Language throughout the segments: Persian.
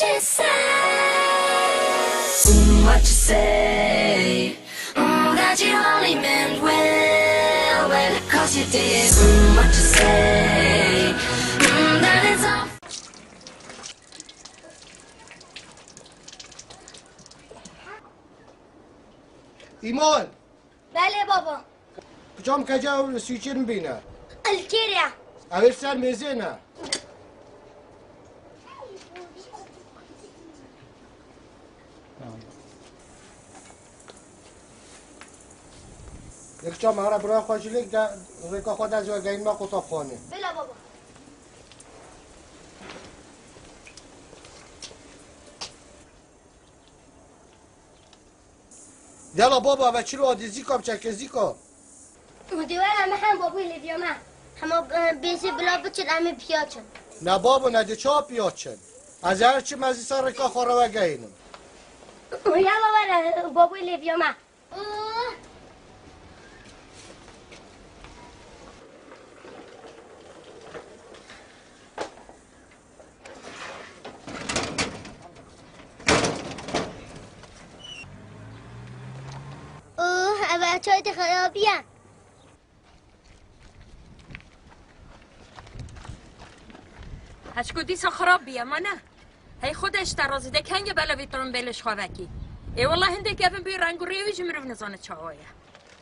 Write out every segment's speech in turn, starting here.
she says. What you say? That you only meant well, well, 'cause you did. What you say? That is all. ایمان بله بابا. کجام کجا سویچر میبینه؟ الکیریا. اول سر میزه نه؟ یک جا مهارا برای خوشیلیک در ریکا خود از وگین ما قطاب خانه. بله بابا. یالا بابا و چی رو آدیزی کام چکزی کام؟ مدیوال همه هم بابوی لیویامه همه بیسی بلا بچید همه پیاچن. نه بابا نده چا پیاچن از هر چی مزی سر ریکا خورا وگینم. یالا بابوی لیویامه. بچه‌های خرابی هم. هشکو دیسا خراب بیا ما نه هی خودش ترازیده کنگ بلا بیترون بلش خواهکی ای والله هنده که افن بی رنگ و ریوی جمعرف نزانه چاوایه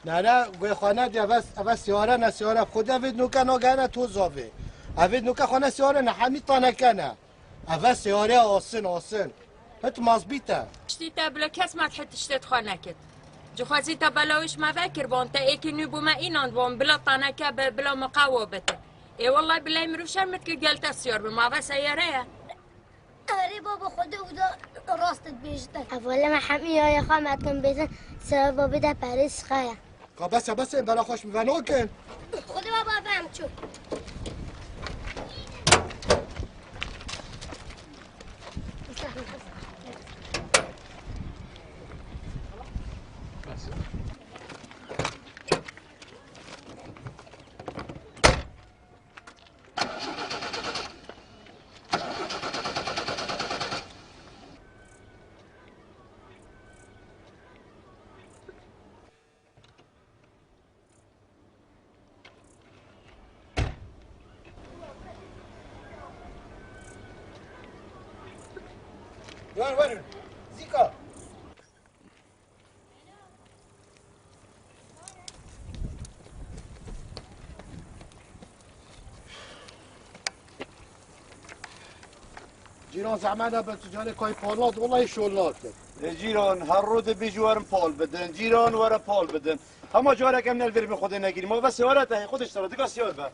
نه گوی خانه دی اوه سیاره نه سیاره خود اوید نوکه ناگهنه تو زاوه اوید نوکه خانه سیاره نه همی تانه کنه اوه سیاره آسن هت مازبیته اشتی تا بلا کس مدحت اشتت خانه کد جو خوازی تا بلاوش مفکر بان تا ایکی نوبو ما اینان بان بلا تانه که بلا مقاوبته ای والله بلا مروف شرمت که گلت سیار بما اوه سیاره آره بابا خود او راستت بیشتر. اولا ما همی های خواهد کن بیزن سر بابی در پریس خواهد. بس این برا خوش میونو کن خود بابا فهم چو. وين زيكا جيران زعما بتجاني كاي پالات والله شولات جیران هر رو بیجوارم پال بدن جیران ورا پال بدن اما جواره کم نلبر به خود نگیریم ما بس سیارت خودش داره دیگه سیار به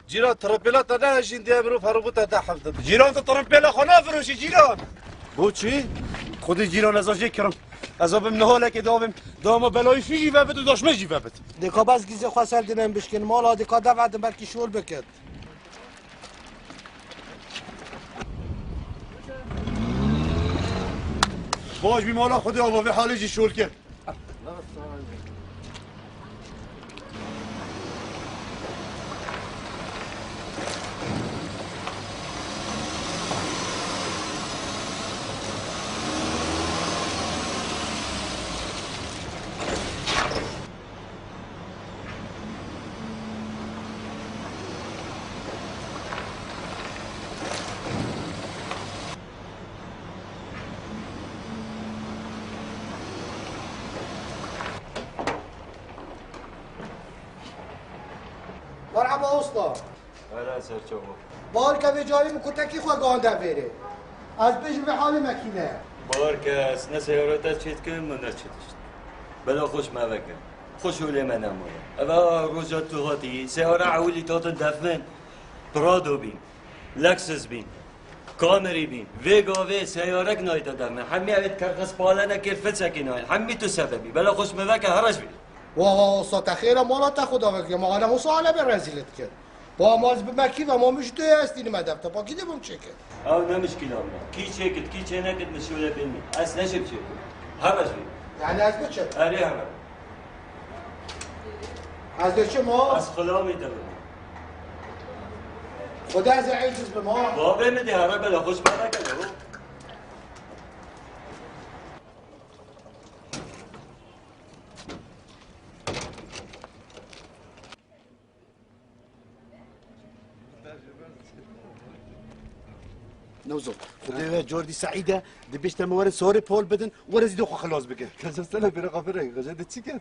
جيران تربيلات انا جندي امرو فربوت تحت جيران تربيلا خنا فروشي جيران بو چی خودی جيران ازاجي کرم ازابم نهاله که دام بلای فیجی و بده داشمه جی و بده دیکا بس گیزه خواسل دینم بشکن مالا دیکا دفعت بلکی شول بکد باش بی مالا خودی آبا حالی جی شول کرد مرحبا استا هلا سرچو بار که به جایی مکتکی خواه گانده بره از بجر به حال مکینه باركاس ناس يورتا تشيت كم من تشيتش بلا خوش ما بك خوش ولا ما نمر ابا روجات هاتي سيارة عولي توت دفن برادو بين لكسس بين كامري بين فيجا في سيارة نايت دفن حمي عبد كرقص بالنا كيف ساكنين حمي تو سببي بلا خوش ما بك هرج بي واه استا تخیره مالا تا خدا بگه ما آدم مصاحله به رزیلت کرد با ماز به مکی و ما مش دوی هستین مدب تا پاکی دبم چه کرد او نمشكلة والله كي شيكت كي شيناكت مسؤولة بيني أس نشب شيء هرج بي یعنی از به چه؟ أري از به چه ما؟ أس خلامي دبل خدا از عیجز به ما بابا مدی هره بلا خوش مدکه نوزو خدای جوردی سعیده دبیش تموار سوری پول بدن ورزی دو خلاص بگه کجا سنه بره قفره کجا ده چی کرد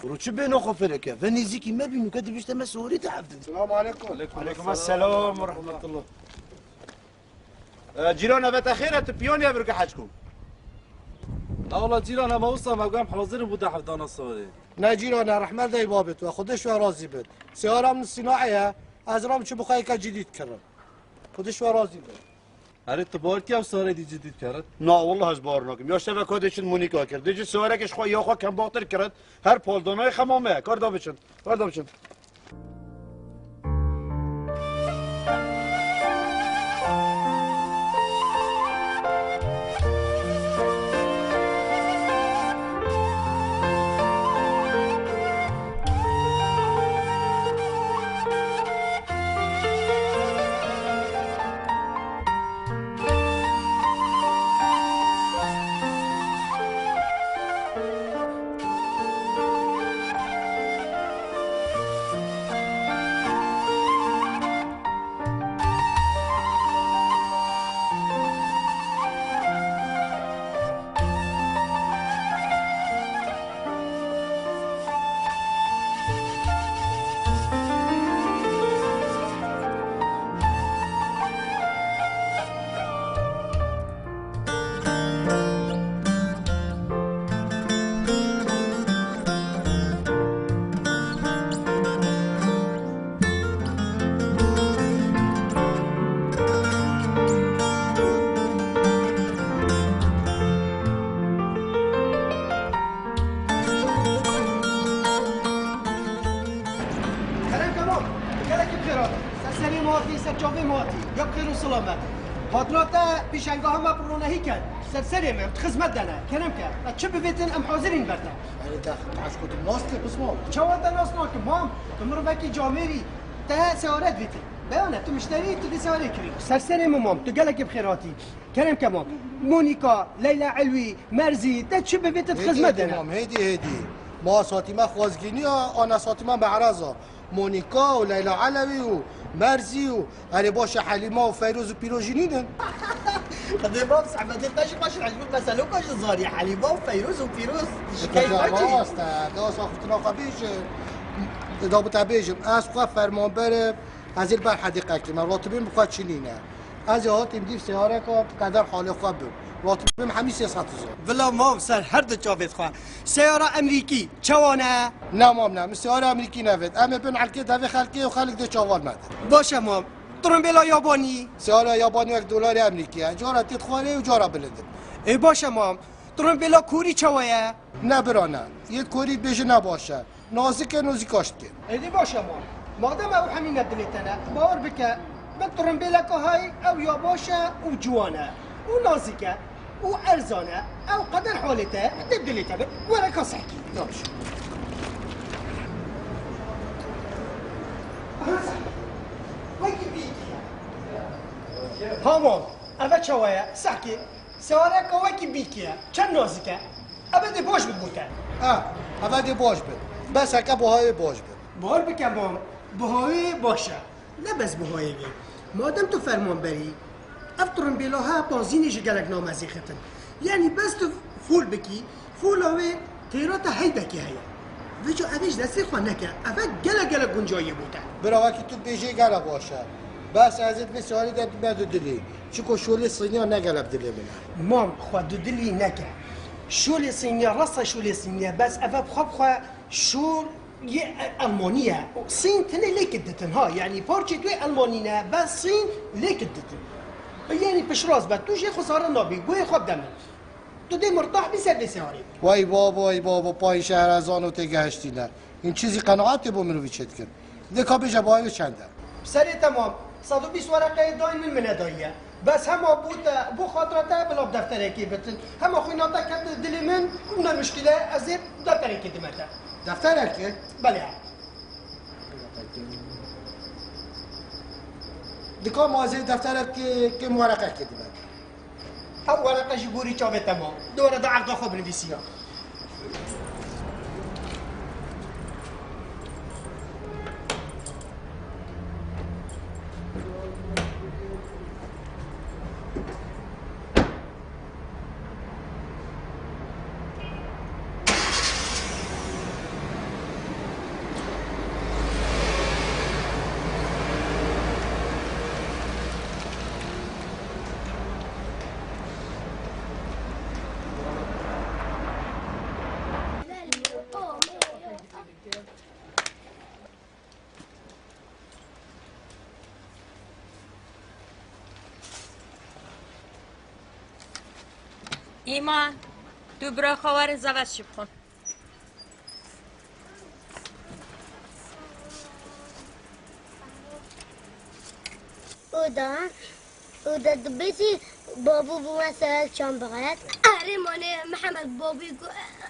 برو چه بینو خفره که و نزیکی مبینو که دبیش تمه سوری تحفظ السلام علیکم علیکم السلام ورحمت الله جیران اوت اخیرت پیانی برو که حج کن لا والله جيران ما وصل ما قام حاضر بوده حفظان الصوري نه جیران رحمت دای بابت و خودش و راضی بد سیاره من صناعیه از رام چه بخوای که جدید کردم خودش و راضی بد هل تبارتي او صوري دي جديد كانت نه والله از بار نکم یا شبه کادشون مونیکا کرد دیگه سوارکش خواه یا خواه کم باطر کرد هر پالدانای خمامه کار دا بچن خاطرات پیشنگاه ما برونهی کرد سرسری من خدمت دانه کنم کرد چه بفیتن ام حاضرین برده یعنی داخل عاش کدوم ناست بسمو چه وقت ناس ناکم مام تو مرو وکی جامعی ته سوارت بیتی بیانه تو مشتری تو دی سواری کری سرسری مام تو گلک بخیراتی کنم که مام مونیکا لیلا علوی مرزی ته چه بفیتن خدمت دانه مام هدی ما ساتیما خوازگینی آنا ساتیما بعرضا مونیکا و لیلا علوی و مرزی و علی باشه حلیمه و فیروز و پیروژینیدن خدای باب صحبتت باشه باشه عجبت مسئله کاش زاری حلیمه و فیروز و پیروز شکایت راست دا ساختنا خبیش دا بتابیجم از خواه فرمان بره از این بر حدیقه که من راتبیم بخواه چینینه از هاتیم دیف سیاره که قدر حال خواه بیم راتبیم همین 300,000 ولا مام سر هر دو جاوید خواه سیاره امریکی چوانه نه مام نه سیاره امریکی نوید اما بین حلقه دوی خلقی و خلق ده چوال مده باشه مام ترمبیلا یابانی سیاره یابانی $1 امریکیه جارا تیت خواره و جارا بلده ای باشه مام ترمبیلا کوری چوایه نه برانه یه کوری بیشه نباشه نازکاش که ایدی باشه مام مادم او همین ندلیتنه باور بکه من ترمبیلا که های او یا باشه و جوانه و نازکه و ارزانه او قدر حالته تبدلیته ورکا سحکی باشه ها مام اوه چوایه سحکی سواره که وکی بیکیه چند نازکه اوه دی باش بودموته اول دی باش بد بس هکه بهای باش بد باور بکه مام بهای باشه نه بس بهای بی مادم تو فرمان بری اف ترمبیلاها بازینش گلک نامزی ختن یعنی بس تو فول بکی فول اوه تیرات هی بکی هیا وجو اوش دستی خواه نکه اوه گلک گنجایی بوده برا وقتی تو بیجه گله باشه بس ازت بسیاری در بدو دلی چکو شولی صینی ها نگلب دلی منه مام خواه دو دلی نکه شول صینیه راسته شول صینیه بس اوه بخواه شول یه المانیه صین تنه لیکت دتن ها یعنی پارچه توی المانی نه بس صین لیکت دتن یعنی پشراز بد توش یه خساره نابی گوی خواب دمه تو دی مرتاح بی سر بسیاری وای بابا پای شهر از آنو تگهشتی نه این چیزی قناعتی با منو ویچت کرد دکا بیجه باید چنده سری تمام 120 ورقه داین من منه داییه بس هما بوتا بو خاطرتا بلا دفترکی بتن هما خویناتا کد دل من اون مشکله از دفترکی دمتا دفترك بله دكا مازي دفترك كم ورقة كده او ورقه جبوري چاوه تمام دوره دا عقد خو بنویسیا ایمان تو برای خوار زوج شی بخون اودا دبیتی بابو بو مسئله چان بغلت اره مانه محمد بابی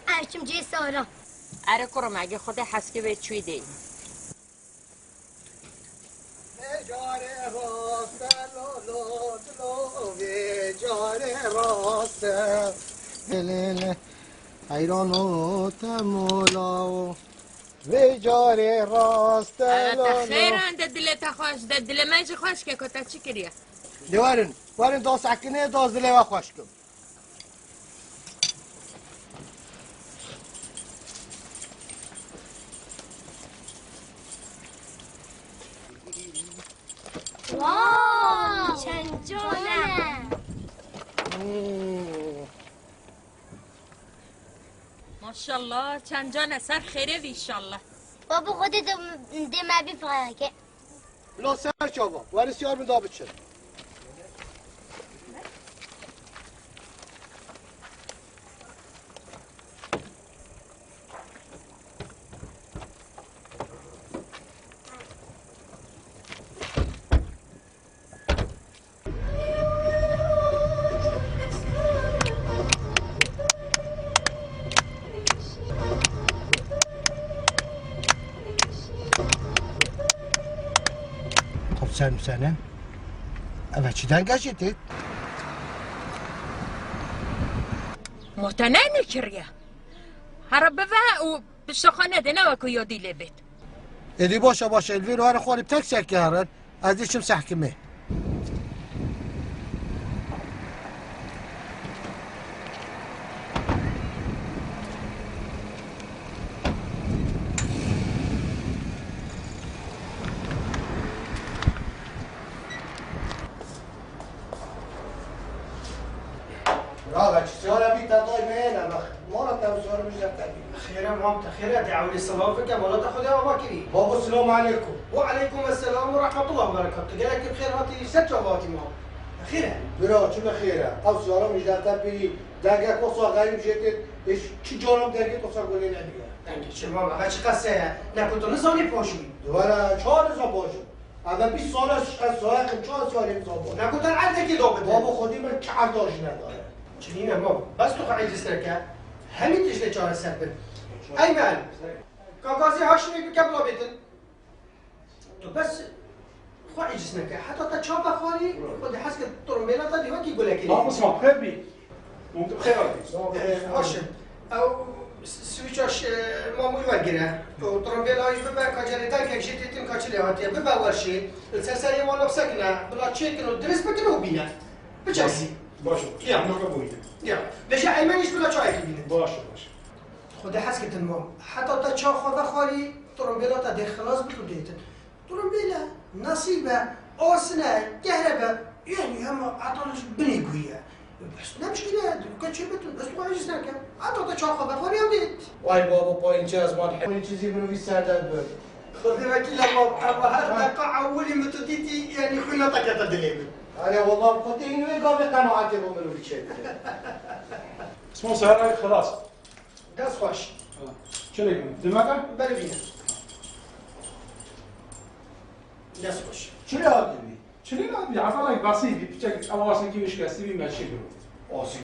ارچم جی سارا اره کرم اگه خود حسکی به چوی دی جاره راست لولو جاره راست لیل حیران و تمولا و جاره راست تا خیران ده دلت خوش ده دل من خوش که کتا چی کریه وارن دو سکنه دو زله و خوش کن واو چند جانه ماشالله چند جان سر خیره بیشالله بابا خودت دمه بی فقط لو سر چابا وارس یار من دابت شد سنه اما چی دنگشتی؟ متنه نکریه هر بفه و بشتخانه ده نوکو یادی لبید ادی باشه الوی رو هر خواری تک سک کردن از دیشم سحکمه خير مام خير دعوة السلام فيك ولا تاخذ يا باكري بابا السلام عليكم وعليكم السلام ورحمة الله وبركاته قالك بخير هاتي ست جواباتي مام خير برا چه بخیره او سیارا میجدتا بی دنگه کسا غیب جدید ایش چی جانم دنگه کسا گلی نمیگه دنگه چه مام اگه چه قصه نکنتو نزانی پاشوی دوباره 4 نزا باشم اما 20 سالش از ساعت 4 سالی نزا باشم نکنتو عدد که دو بده بابا خودی من که عرداش نداره چنینه مام بس تو خواهی جس نکه همین تشنه 4 سر بد ایمن کاغازی هاشمی بکه بلا بیتن تو بس خواهی جس نکه حتی تا چا بخواری خود حس که ترمبیلا تا دیوان کی گله کنی نام اسمع بخير بي وانت بخير هاشم او سویچاش معمول وگیره و ترمبیلا هایش ببه کجاری تر که کشی تیتیم کچلی هاتیه ببه ورشی سرسری وانا بسکنه بلا چه کنو درست بکنه و بینه بچسی باشه یا نوكا بويدا یا بشه ایمنیش بلا چای بینه باشه خود حس که تنمام حتی تا چا خواه خواهی ترمبیلا تا ده خلاص بتو دیتن ترمبیلا نصیبه آسنه گهربه یعنی همه عطالش بنیگویه بس نمشكلة كان شيء بتون بس ما عجزنا كان عطوا تشاخذ بخاري يمديت وای بابا پایین چه از ما این چیزی بنویس سردرد برد خذ بالك لما هذا قاع اولي متديتي يعني خوينا طاقه تدليل انا والله خودی اینو قابل قناعتی با منو بیچه اسمه سهرة خلاص داس خوش شو يكون دماغه بلبينا داس خوش چی یاد بی؟ چرا نه؟ عفوا بسیطی پیچک اواسن کی وش کسی بیم چی برو. آسی